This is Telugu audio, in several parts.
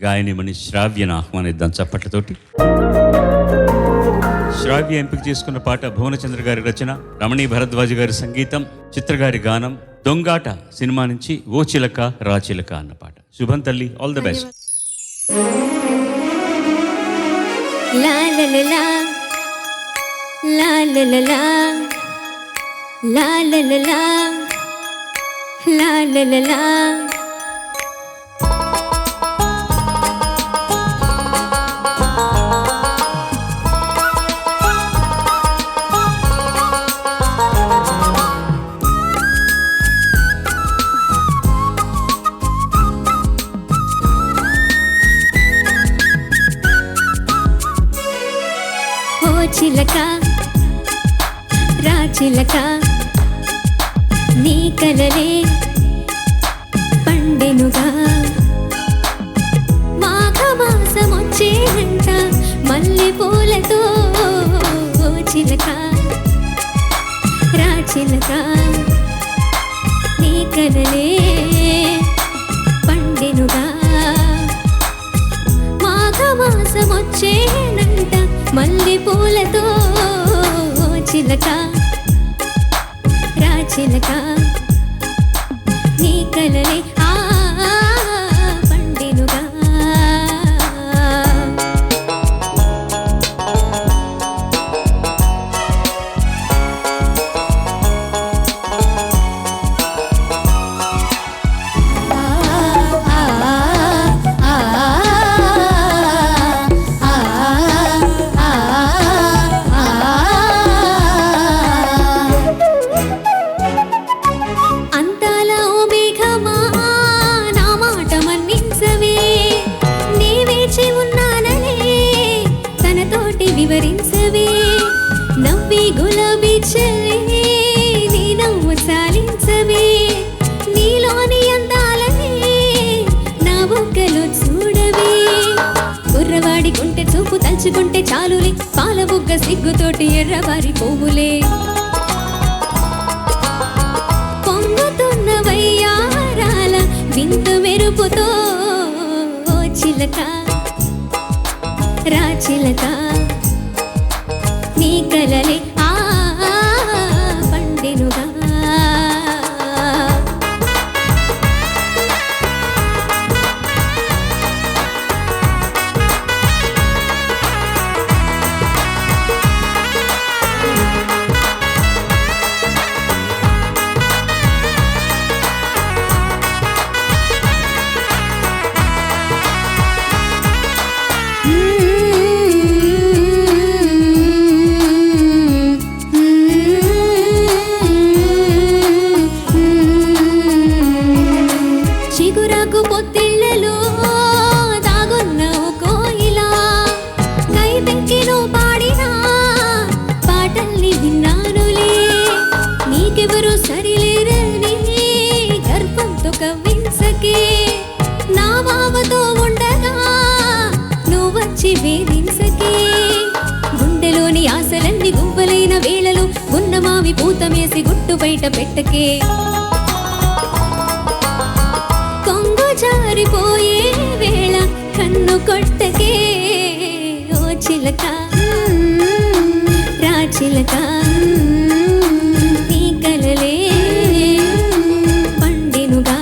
గాయనిమణి శ్రావ్యను ఆహ్వానిద్దాం చప్పట్లతోటి. శ్రావ్య ఎంపిక చేసుకున్న పాట భువనచంద్ర గారి రచన, రమణీ భరద్వాజ గారి సంగీతం, చిత్రగారి గానం. దొంగాట సినిమా నుంచి ఓ చిలక రా చిలక అన్న పాట. శుభం తల్లి, ఆల్ ది బెస్ట్. లా లా లా లా లా లా లా లా లా లా లా లా లా లా లా. చిలక రా చిలక నీ కలలే పండెనుగా, మాఘమాసమొచ్చేనంట మల్లె పూలతో. చిలక రా చిలక నీ కలలే పండెనుగా, మాఘమాసమొచ్చేనంట మల్లె పూలతో. చిలక రా చిలక నీ కలలే పండెనుగా. వివరించవే నవ్వి గులాబీ చెల్లి నీ నవ్వు సాలించవే, నీలోని అందాలనే నా బుగ్గలు చూడవే. కుర్రవాడి గుంటె చూపు తలుచుకుంటే చాలులే, పాల బుగ్గ సిగ్గుతోటి ఎర్రవారి పువ్వులే. పొంగుతున్న వయ్యారాల విందు మెరుపుతో. చిలక రా చిలక నీ కలలే పండెనుగా. చిగురాకు పొత్తిళ్లలో దాగున్న కోయిలా, కై పెంకిలో పాడిన పాటల్ని విన్నానులే. నీకెవరు సరిలేరని గర్భంతో కవ్వించకే, నా బావతో ఉండగా నువ్వొచ్చి వేధించకే. గుండెలోని ఆశలన్నీ గువ్వలైన వేళలు ఉన్న మావి పూతమేసి గుట్టు బయట పెట్టకే. జారిపోయే వేళ కన్ను కొట్టకే. ఓ చిలక రా చిలక నీ కలలే పండెనుగా,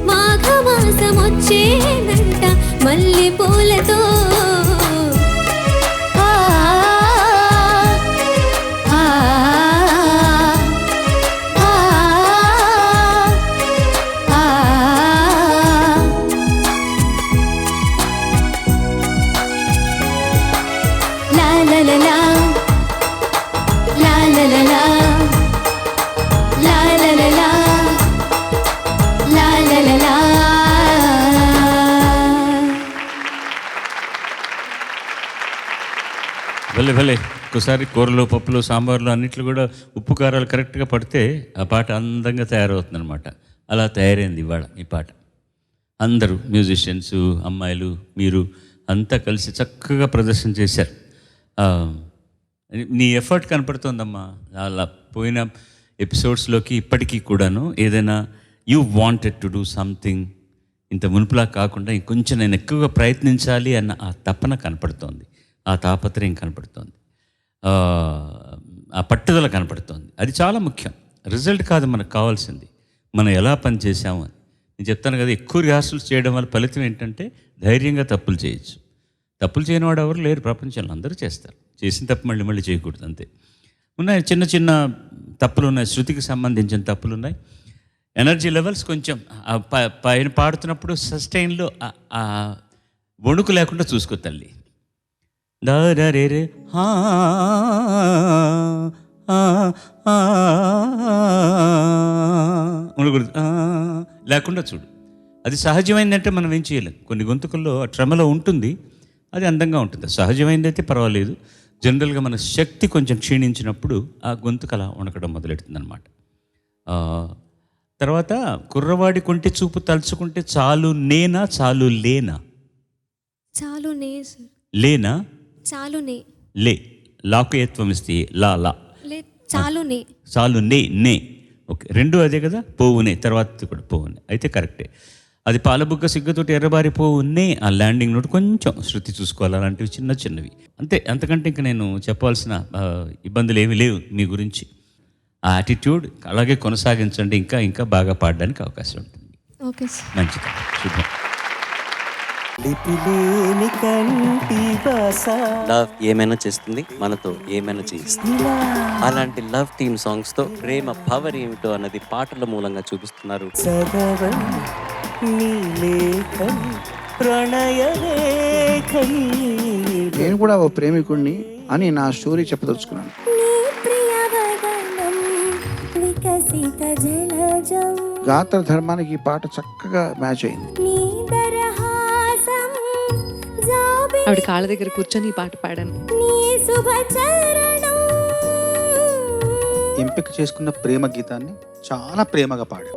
మాఘమాసమొచ్చేనంట మల్లె పూలతో. భలే భలే. ఒకసారి కూరలు, పప్పులు, సాంబార్లు అన్నిట్లో కూడా ఉప్పు కారాలు కరెక్ట్గా పడితే ఆ పాట అందంగా తయారవుతుంది అనమాట. అలా తయారైంది ఇవాళ ఈ పాట. అందరూ మ్యూజిషియన్స్, అమ్మాయిలు, మీరు అంతా కలిసి చక్కగా ప్రదర్శన చేశారు. నీ ఎఫర్ట్ కనపడుతుందమ్మా. అలా పోయిన ఎపిసోడ్స్లోకి ఇప్పటికీ కూడాను ఏదైనా you wanted to do something, ఇంత మునుపులా కాకుండా ఇంకొంచెం నేను ఎక్కువగా ప్రయత్నించాలి అన్న ఆ తపన కనపడుతోంది, ఆ తాపత్రయం కనపడుతోంది, ఆ పట్టుదల కనపడుతోంది. అది చాలా ముఖ్యం. రిజల్ట్ కాదు మనకు కావాల్సింది, మనం ఎలా పని చేసాము అని. నేను చెప్తాను కదా, ఎక్కువ రిహార్సల్స్ చేయడం వల్ల ఫలితం ఏంటంటే ధైర్యంగా తప్పులు చేయొచ్చు. తప్పులు చేయని వాడు ఎవరు లేరు ప్రపంచంలో, అందరూ చేస్తారు. చేసిన తప్పు మళ్ళీ మళ్ళీ చేయకూడదు, అంతే. ఉన్నాయి చిన్న చిన్న తప్పులు ఉన్నాయి, శృతికి సంబంధించిన తప్పులు ఉన్నాయి. ఎనర్జీ లెవెల్స్ కొంచెం పైన పాడుతున్నప్పుడు సస్టైన్లో వణుకు లేకుండా చూసుకో తల్లి. రే ఉండకూడదు, లేకుండా చూడు. అది సహజమైందంటే మనం ఏం చేయలేం. కొన్ని గొంతుకల్లో ఆ ట్రెమలో ఉంటుంది, అది అందంగా ఉంటుంది. సహజమైందైతే పర్వాలేదు. జనరల్గా మన శక్తి కొంచెం క్షీణించినప్పుడు ఆ గొంతుకు అలా వణకడం మొదలెడుతుంది అనమాట. తర్వాత కుర్రవాడి కొంటి చూపు తలుచుకుంటే చాలు నేనా చాలు లేనా? చాలు నే సార్. లేనా? చాలు నే. లే లాకు ఏత్వం ఇస్తే లా లా. లే చాలు నే. చాలు నే నే. ఓకే, రెండు అదే కదా. పోవునే తర్వాత కూడా పోవునే అయితే కరెక్టే. అది పాలబుగ్గ సిగ్గుతోటి ఎర్రబారి పోవునే. ఆ ల్యాండింగ్ నోట్ కొంచెం శృతి చూసుకోవాలి, అలాంటివి చిన్న చిన్నవి అంతే. అంతకంటే ఇంకా నేను చెప్పాల్సిన ఇబ్బందులు ఏమీ లేవు మీ గురించి. ఆ యాటిట్యూడ్ అలాగే కొనసాగించండి, ఇంకా ఇంకా బాగా పాడడానికి అవకాశం ఉంటుంది. Okay sir. మంచిది, శుభం. లవ్ ఏమైనా చేస్తుంది, మనతో ఏమైనా చేయిస్తుంది. అలాంటి లవ్ థీమ్ సాంగ్స్ తో ప్రేమ పవర్ ఏమిటో అన్నది పాటల మూలంగా చూపిస్తున్నారు. నేను కూడా ఓ ప్రేమికుడిని అని నా స్టోరీ చెప్పదలుచుకున్నాను. గాత్ర ధర్మానికి ఈ పాట చక్కగా మ్యాచ్ అయింది. ఆవిడ కాళ్ళ దగ్గర కూర్చొని ఈ పాట పాడాను. ఎంపిక చేసుకున్న ప్రేమ గీతాన్ని చాలా ప్రేమగా పాడాను.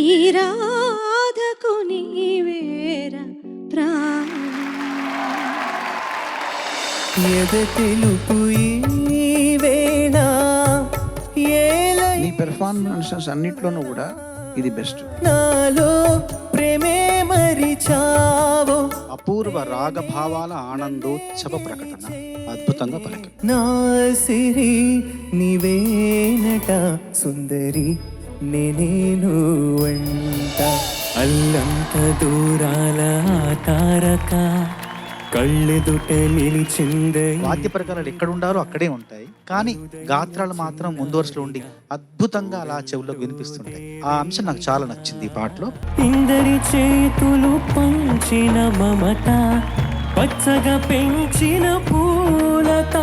ఈ రాధకు నీవేర ప్రాణం. నీ పెర్ఫార్మెన్సెస్ అన్నిట్లోనూ కూడా ఇది బెస్ట్. అపూర్వ రాగభావాల ఆనందోత్సవ ప్రకటన అద్భుతంగా పలికి. నా సిరి నీవేనట సుందరి నేనేను వంట అల్లంత దూరాల తారక కళ్ళెదుట నిలిచిందే. వాద్య ప్రకారాలు ఎక్కడ ఉండారో అక్కడే ఉంటాయి, కానీ గాత్రాలు మాత్రం ముందు వరుసలో ఉండి అద్భుతంగా అలా చెవులకు వినిపిస్తుంటాయి. ఆ అంశం నాకు చాలా నచ్చింది ఈ పాటలో. ఇందరి చేతులు పంచిన మమత పచ్చగా పెంచిన పూలత.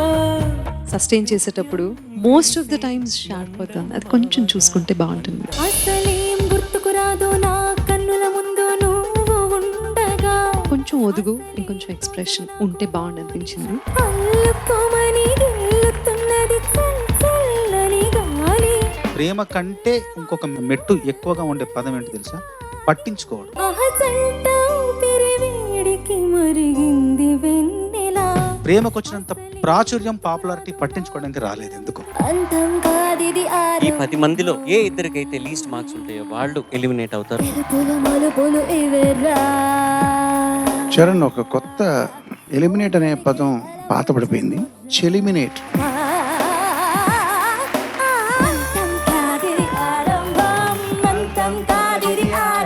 సస్టైన్ చేసేటప్పుడు most of the times sharp అవుతుంది, అది కొంచెం చూసుకుంటే బాగుంటుంది. అసలేం గుర్తుకు రాదు నా కన్నుల ముందు నువ్వు ఉండగా. కొంచెం ఒదుగు, ఇంకొంచెం ఎక్స్ప్రెషన్ ఉంటే బాగుంది అనిపించింది. అల్లుకోమని గిల్లుతున్నది చల్లని గాలి. ప్రేమ కంటే ఇంకొక మెట్టు ఎక్కువగా ఉండే పదం ఏంటి తెలుసా? పట్టించుకోవడం. అహసంట ఊపిరివేడికి మరిగింది వెన్నెలా. ప్రేమకు వచ్చినంత ప్రాచుర్యం, పాపులారిటీ పట్టించుకోవడానికి రాలేదు ఎందుకు. అంతం కాదిది ఈ 10 మందిలో ఏ ఇద్దరికైతే లీస్ట్ మార్క్స్ ఉంటాయో వాళ్ళు ఎలిమినేట్ అవుతారు. మలుపులు ఇవెర్రా. చరణ్, ఒక కొత్త ఎలిమినేట్ అనే పదం పాత పడిపోయింది. చెలిమినేట్. అంతం కాదిది ఆరంభం, అంతం కాదిది ఆరంభం.